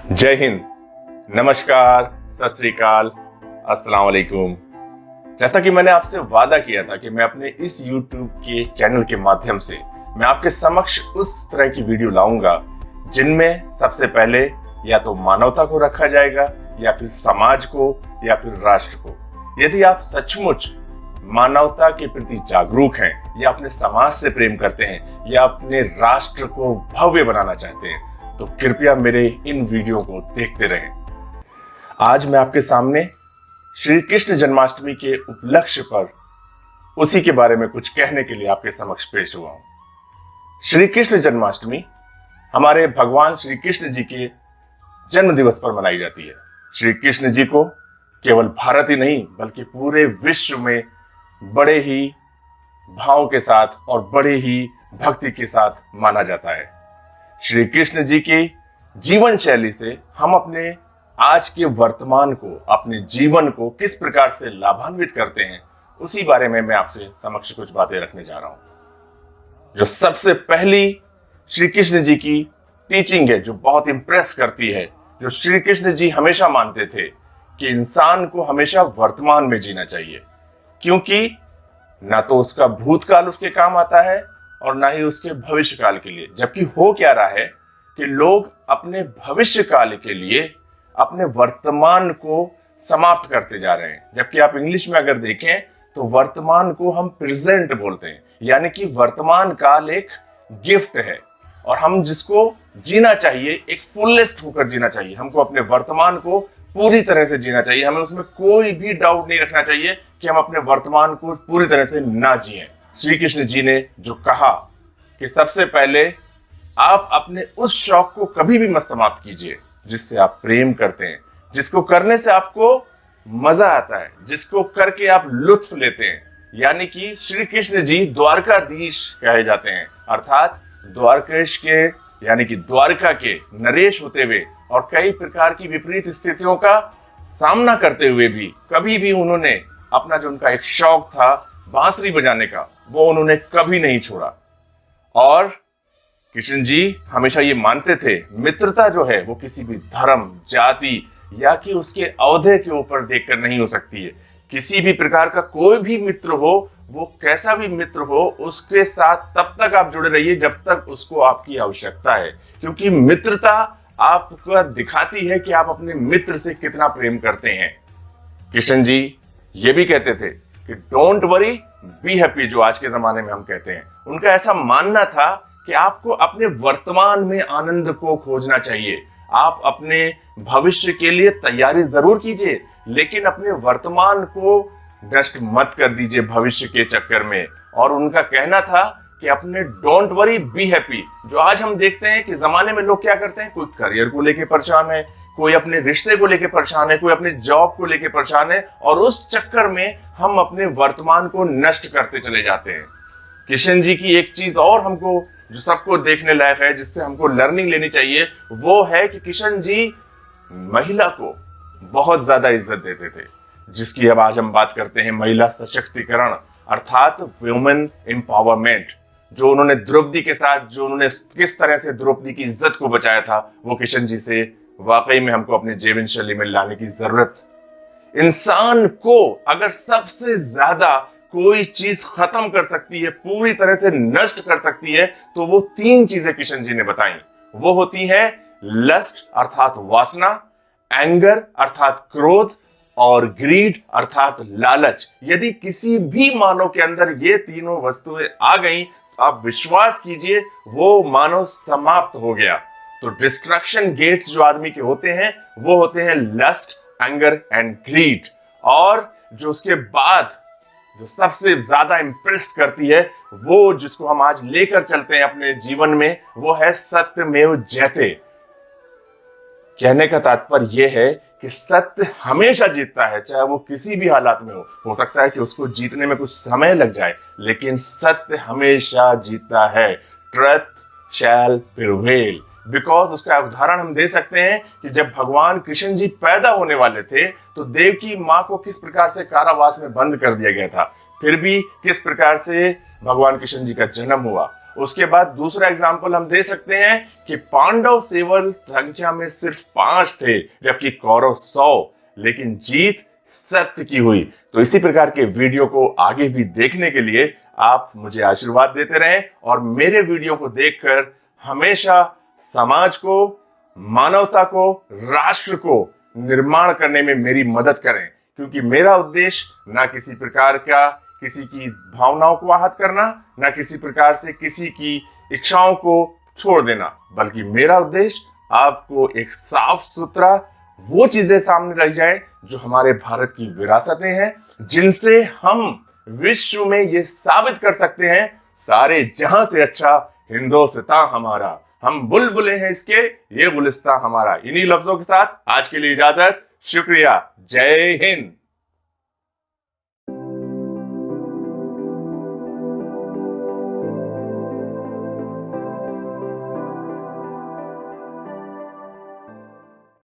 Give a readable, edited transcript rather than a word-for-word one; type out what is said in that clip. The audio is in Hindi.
जय हिंद, नमस्कार, सत श्री अकाल, अस्सलाम वालेकुम। जैसा कि मैंने आपसे वादा किया था कि मैं अपने इस YouTube के चैनल के माध्यम से मैं आपके समक्ष उस तरह की वीडियो लाऊंगा जिनमें सबसे पहले या तो मानवता को रखा जाएगा या फिर समाज को या फिर राष्ट्र को। यदि आप सचमुच मानवता के प्रति जागरूक हैं या अपने समाज से प्रेम करते हैं या अपने राष्ट्र को भव्य बनाना चाहते हैं तो कृपया मेरे इन वीडियो को देखते रहें। आज मैं आपके सामने श्री कृष्ण जन्माष्टमी के उपलक्ष्य पर उसी के बारे में कुछ कहने के लिए आपके समक्ष पेश हुआ हूं। श्री कृष्ण जन्माष्टमी हमारे भगवान श्री कृष्ण जी के जन्म दिवस पर मनाई जाती है। श्री कृष्ण जी को केवल भारत ही नहीं बल्कि पूरे विश्व में बड़े ही भाव के साथ और बड़े ही भक्ति के साथ माना जाता है। श्री कृष्ण जी की जीवन शैली से हम अपने आज के वर्तमान को, अपने जीवन को किस प्रकार से लाभान्वित करते हैं, उसी बारे में मैं आपसे समक्ष कुछ बातें रखने जा रहा हूं। जो सबसे पहली श्री कृष्ण जी की टीचिंग है, जो बहुत इंप्रेस करती है, जो श्री कृष्ण जी हमेशा मानते थे कि इंसान को हमेशा वर्तमान में जीना चाहिए, क्योंकि ना तो उसका भूतकाल उसके काम आता है और ना ही उसके भविष्य काल के लिए। जबकि हो क्या रहा है कि लोग अपने भविष्य काल के लिए अपने वर्तमान को समाप्त करते जा रहे हैं। जबकि आप इंग्लिश में अगर देखें तो वर्तमान को हम प्रेजेंट बोलते हैं, यानी कि वर्तमान काल एक गिफ्ट है और हम जिसको जीना चाहिए, एक फुलेस्ट होकर जीना चाहिए। हमको अपने वर्तमान को पूरी तरह से जीना चाहिए। हमें उसमें कोई भी डाउट नहीं रखना चाहिए कि हम अपने वर्तमान को पूरी तरह से ना जिएं। श्री कृष्ण जी ने जो कहा कि सबसे पहले आप अपने उस शौक को कभी भी मत समाप्त कीजिए जिससे आप प्रेम करते हैं, जिसको करने से आपको मजा आता है, जिसको करके आप लुत्फ लेते हैं। यानी कि श्री कृष्ण जी द्वारकाधीश कहे जाते हैं, अर्थात द्वारकेश के यानी कि द्वारका के नरेश होते हुए और कई प्रकार की विपरीत स्थितियों का सामना करते हुए भी कभी भी उन्होंने अपना जो उनका एक शौक था बांसुरी बजाने का, वो उन्होंने कभी नहीं छोड़ा। और कृष्ण जी हमेशा ये मानते थे मित्रता जो है वो किसी भी धर्म, जाति या कि उसके औहदे के ऊपर देखकर नहीं हो सकती है। किसी भी प्रकार का कोई भी मित्र हो, वो कैसा भी मित्र हो, उसके साथ तब तक आप जुड़े रहिए जब तक उसको आपकी आवश्यकता है, क्योंकि मित्रता आपको दिखाती है कि आप अपने मित्र से कितना प्रेम करते हैं। कृष्ण जी ये भी कहते थे कि डोंट वरी बी हैप्पी, जो आज के जमाने में हम कहते हैं। उनका ऐसा मानना था कि आपको अपने वर्तमान में आनंद को खोजना चाहिए। आप अपने भविष्य के लिए तैयारी जरूर कीजिए, लेकिन अपने वर्तमान को नष्ट मत कर दीजिए भविष्य के चक्कर में। और उनका कहना था कि अपने डोंट वरी बी हैप्पी। जो आज हम देखते हैं कि जमाने में लोग क्या करते हैं, कोई करियर को लेके परेशान है, कोई अपने रिश्ते को लेके परेशान है, कोई अपने जॉब को लेके परेशान है, और उस चक्कर में हम अपने वर्तमान को नष्ट करते चले जाते हैं। कृष्ण जी की एक चीज और हमको जो सबको देखने लायक है, जिससे हमको लर्निंग लेनी चाहिए, वो है कि कृष्ण जी महिला को बहुत ज्यादा इज्जत देते थे, जिसकी अब आज हम बात करते हैं महिला सशक्तिकरण अर्थात वुमेन एम्पावरमेंट। जो उन्होंने द्रौपदी के साथ, जो उन्होंने किस तरह से द्रौपदी की इज्जत को बचाया था, वो कृष्ण जी से वाकई में हमको अपने जीवन शैली में लाने की जरूरत। इंसान को अगर सबसे ज्यादा कोई चीज खत्म कर सकती है, पूरी तरह से नष्ट कर सकती है, तो वो तीन चीजें कृष्ण जी ने बताई। वो होती है लस्ट अर्थात वासना, एंगर अर्थात क्रोध, और ग्रीड अर्थात लालच। यदि किसी भी मानव के अंदर ये तीनों वस्तुएं आ गई तो आप विश्वास कीजिए वो मानव समाप्त हो गया। तो डिस्ट्रक्शन गेट्स जो आदमी के होते हैं वो होते हैं लस्ट, एंगर एंड ग्रीड। और जो उसके बाद जो सबसे ज्यादा इंप्रेस करती है, वो जिसको हम आज लेकर चलते हैं अपने जीवन में, वो है सत्यमेव जयते। कहने का तात्पर्य यह है कि सत्य हमेशा जीतता है, चाहे वो किसी भी हालात में हो सकता है कि उसको जीतने में कुछ समय लग जाए, लेकिन सत्य हमेशा जीतता है। Truth shell prevail. बिकॉज उसका उदाहरण हम दे सकते हैं कि जब भगवान कृष्ण जी पैदा होने वाले थे तो देवकी माँ को किस प्रकार से कारावास में बंद कर दिया गया था, फिर भी किस प्रकार से भगवान कृष्ण जी का जन्म हुआ। उसके बाद दूसरा एग्जाम्पल हम दे सकते हैं कि पांडव केवल संख्या में सिर्फ 5 थे, जबकि कौरव 100, लेकिन जीत सत्य की हुई। तो इसी प्रकार के वीडियो को आगे भी देखने के लिए आप मुझे आशीर्वाद देते रहें और मेरे वीडियो को देखकर हमेशा समाज को, मानवता को, राष्ट्र को निर्माण करने में मेरी मदद करें, क्योंकि मेरा उद्देश्य ना किसी प्रकार का किसी की भावनाओं को आहत करना, ना किसी प्रकार से किसी की इच्छाओं को छोड़ देना, बल्कि मेरा उद्देश्य आपको एक साफ सुथरा वो चीजें सामने रख जाए जो हमारे भारत की विरासतें हैं, जिनसे हम विश्व में ये साबित कर सकते हैं सारे जहां से अच्छा हिंदुस्तान हमारा, हम बुलबुलें हैं इसके, ये गुलिस्तान हमारा। इन्हीं लफ्जों के साथ आज के लिए इजाजत, शुक्रिया, जय हिंद।